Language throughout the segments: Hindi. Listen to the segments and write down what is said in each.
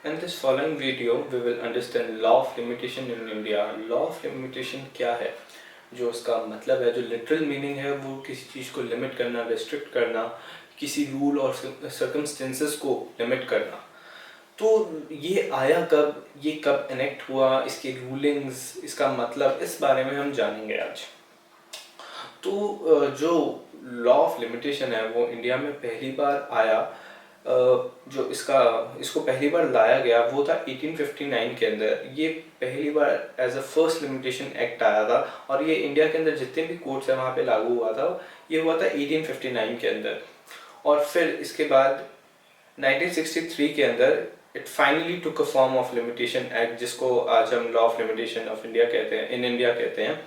In this following video, we will understand law of limitation in India. Law of limitation क्या है, जो उसका मतलब है, जो लिटरल मीनिंग है वो किसी चीज़ को लिमिट करना, रिस्ट्रिक्ट करना, किसी रूल और सर्कमस्टेंसेस को लिमिट करना। तो ये आया कब, ये कब एनेक्ट हुआ, इसके रूलिंग्स, इसका मतलब, इस बारे में हम जानेंगे आज। तो जो लॉ ऑफ लिमिटेशन है वो इंडिया में पहली बार आया, जो इसको पहली बार लाया गया वो था 1859 के अंदर। ये पहली बार as a first limitation act आया था और ये इंडिया के अंदर जितने भी कोर्ट्स हैं वहाँ पे लागू हुआ था। ये हुआ था 1859 के अंदर। और फिर इसके बाद 1963 के अंदर it finally took a form of limitation act, जिसको आज हम law of limitation of India कहते हैं, इन इंडिया कहते हैं।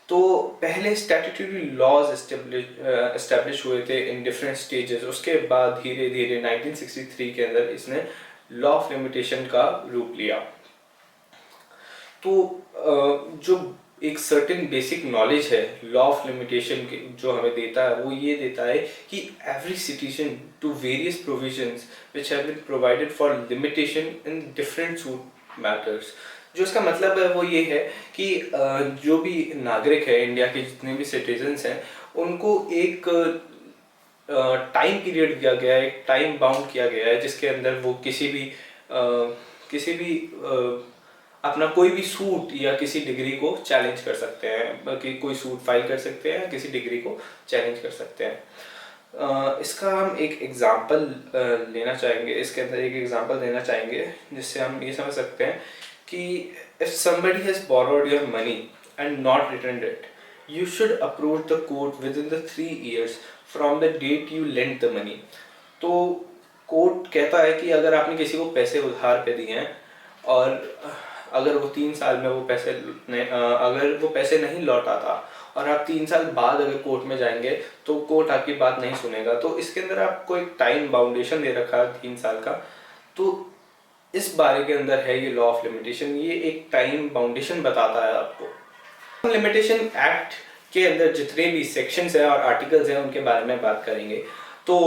तो पहले स्टैट्यूटरी लॉज एस्टेब्लिश हुए थे इन डिफरेंट स्टेजेस। उसके बाद धीरे धीरे 1963 के अंदर इसने लॉ ऑफ लिमिटेशन का रूप लिया। तो जो एक सर्टेन बेसिक नॉलेज है लॉ ऑफ लिमिटेशन के, जो हमें देता है वो ये देता है कि every citizen to various provisions which have been provided for limitation in different suit matters. जो इसका मतलब है वो ये है कि जो भी नागरिक है, इंडिया के जितने भी सिटीजन्स हैं, उनको एक टाइम पीरियड दिया गया है, एक टाइम बाउंड किया गया है, जिसके अंदर वो किसी भी अपना कोई भी सूट या किसी डिग्री को चैलेंज कर सकते हैं, कि कोई सूट फाइल कर सकते हैं, किसी डिग्री को चैलेंज कर सकते हैं। इसका हम एक एग्जांपल लेना चाहेंगे, इसके अंदर एक एग्जांपल देना चाहेंगे जिससे हम ये समझ सकते हैं कि if somebody has borrowed your money and not returned it, you should approach the court within the 3 years from the date you lent the money। तो कोर्ट कहता है कि अगर आपने किसी को पैसे उधार पे दिए हैं और अगर वो 3 साल में अगर वो पैसे नहीं लौटाता और आप 3 साल बाद अगर कोर्ट में जाएंगे तो कोर्ट आपकी बात नहीं सुनेगा। तो इसके अंदर आपको एक टाइम बाउंडेशन दे रखा है 3 साल का। तो इस बारे के अंदर है ये लॉ ऑफ लिमिटेशन। ये एक टाइम बाउंडेशन बताता है आपको। लिमिटेशन एक्ट के अंदर जितने भी सेक्शंस हैं और आर्टिकल्स हैं उनके बारे में बात करेंगे। तो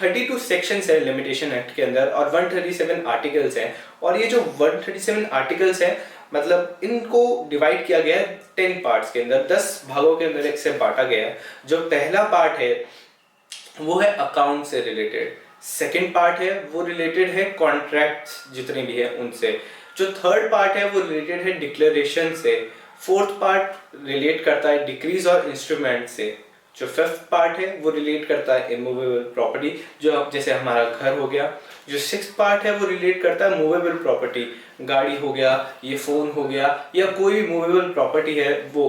32 सेक्शंस हैं लिमिटेशन एक्ट के अंदर और 137 आर्टिकल्स हैं। और ये जो 137 आर्टिकल्स हैं, मतलब इनको डिवाइड किया गया है 10 पार्ट्स के अंदर, 10 भागों के अंदर इसे बांटा गया है। जो पहला पार्ट है वो है अकाउंट से रिलेटेड। सेकेंड पार्ट है वो रिलेटेड है कॉन्ट्रैक्ट्स जितने भी हैं उनसे। जो थर्ड पार्ट है वो रिलेटेड है डिक्लेरेशन से। फोर्थ पार्ट रिलेट करता है डिक्रीज और इंस्ट्रूमेंट से। जो फिफ्थ पार्ट है वो रिलेट करता है इमूवेबल प्रॉपर्टी, जो अब जैसे हमारा घर हो गया। जो सिक्स्थ पार्ट है वो रिलेट करता है मूवेबल प्रॉपर्टी, गाड़ी हो गया, ये फोन हो गया, या कोई भी मूवेबल प्रॉपर्टी है वो।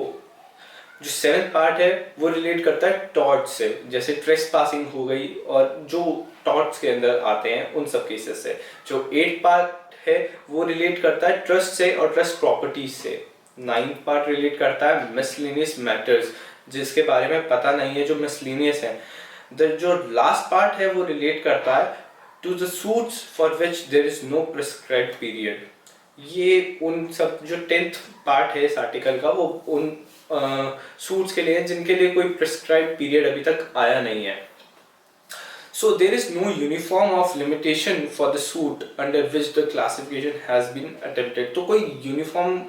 जो सेवेंथ पार्ट है वो रिलेट करता है टॉर्ट से, जैसे ट्रेस पासिंग हो गई और जो टॉर्ट्स के अंदर आते हैं उन सब केसेस से। जो एट पार्ट है वो रिलेट करता है ट्रस्ट से और ट्रस्ट प्रॉपर्टीज से। नाइन्थ पार्ट रिलेट करता है मिसलेनियस मैटर्स, जिसके बारे में पता नहीं है, जो मिसलेनियस है। जो लास्ट पार्ट है वो रिलेट करता है to the suits for which there is no prescribed period. ये उन सब, जो 10th पार्ट है इस आर्टिकल का, वो उन सूट्स के लिए जिनके लिए कोई प्रिस्क्राइब्ड पीरियड अभी तक आया नहीं है। So there is no uniform of limitation for the suit under which the classification has been attempted। तो कोई यूनिफॉर्म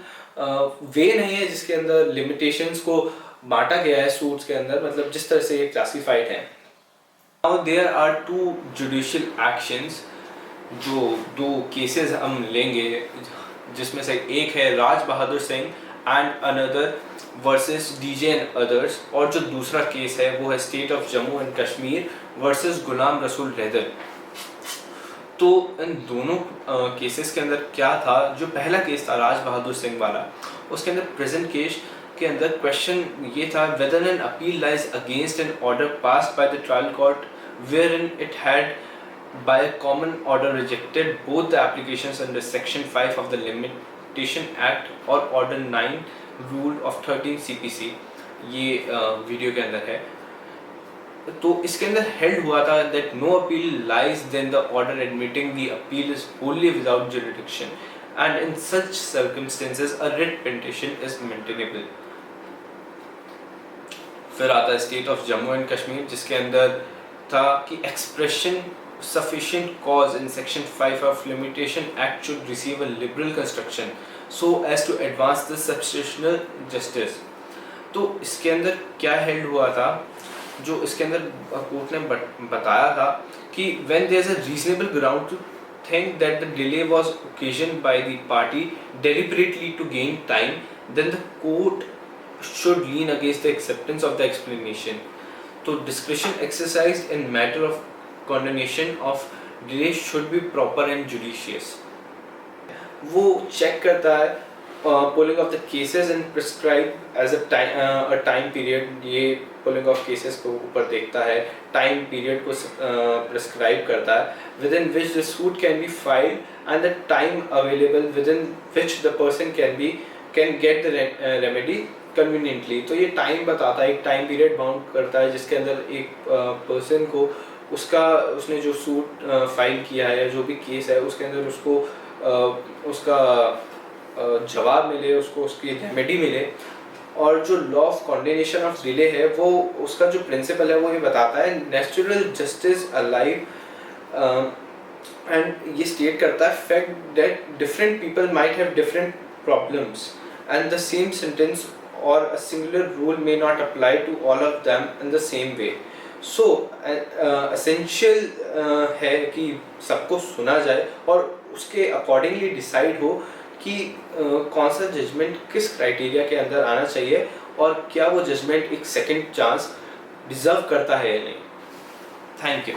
वे नहीं है जिसके अंदर लिमिटेशंस को बांटा गया है सूट्स के अंदर, मतलब जिस तरह से ये क्लासिफाइड है। Now there are 2 judicial actions, जो 2 केसेस हम लेंगे, जिसमें से एक है Raj Bahadur Singh and another versus DJ and others, और जो दूसरा केस है वो है state of Jammu and Kashmir versus Ghulam Rasool Haider. तो इन दोनों केसेस के अंदर क्या था, जो पहला केस था राज बहादुर सिंह वाला, उसके अंदर प्रेजेंट केस के अंदर क्वेश्चन ये था whether an appeal lies against an order passed by the trial court wherein it had by a common order rejected both the applications under section 5 of the limitation act or order 9 rule of 13 CPC। ये वीडियो के अंदर है। तो इसके अंदर हेल्ड हुआ था that no appeal lies then the order admitting the appeal is wholly without jurisdiction and in such circumstances a writ petition is maintainable। फिर आता है state of Jammu and Kashmir, जिसके अंदर था कि expression sufficient cause in section 5 of limitation act should receive a liberal construction so as to advance the substitutional justice। तो इसके अंदर क्या हेल्ड हुआ था, जो इसके अंदर कोर्ट ने बताया था कि when there is a reasonable ground to think that the delay was occasioned by the party deliberately to gain time, then the court should lean against the acceptance of the explanation। तो discretion exercised in matter of condemnation of delay should be proper and judicious। वो चेक करता है polling of the cases and prescribe as a time period। ये polling of cases को ऊपर देखता है, time period को prescribe करता है within which the suit can be filed and the time available within which the person can get the remedy conveniently। तो ये टाइम बताता है, एक टाइम पीरियड बाउंड करता है जिसके अंदर एक पर्सन को उसने जो सूट फाइल किया है या जो भी केस है उसके अंदर उसको उसका जवाब मिले, उसको उसकी रेमेडी मिले। और जो लॉ ऑफ कॉन्डेनेशन ऑफ डिले है वो उसका जो प्रिंसिपल है वो ये बताता है नेचुरल जस्टिस अलाइव, एंड ये स्टेट करता है fact that different people might have different problems and the same sentence or a singular rule may not apply to all of them in the same way। So essential है कि सबको सुना जाए और उसके अकॉर्डिंगली डिसाइड हो कि कौन सा जजमेंट किस क्राइटेरिया के अंदर आना चाहिए और क्या वो जजमेंट एक सेकंड चांस डिजर्व करता है या नहीं। Thank you.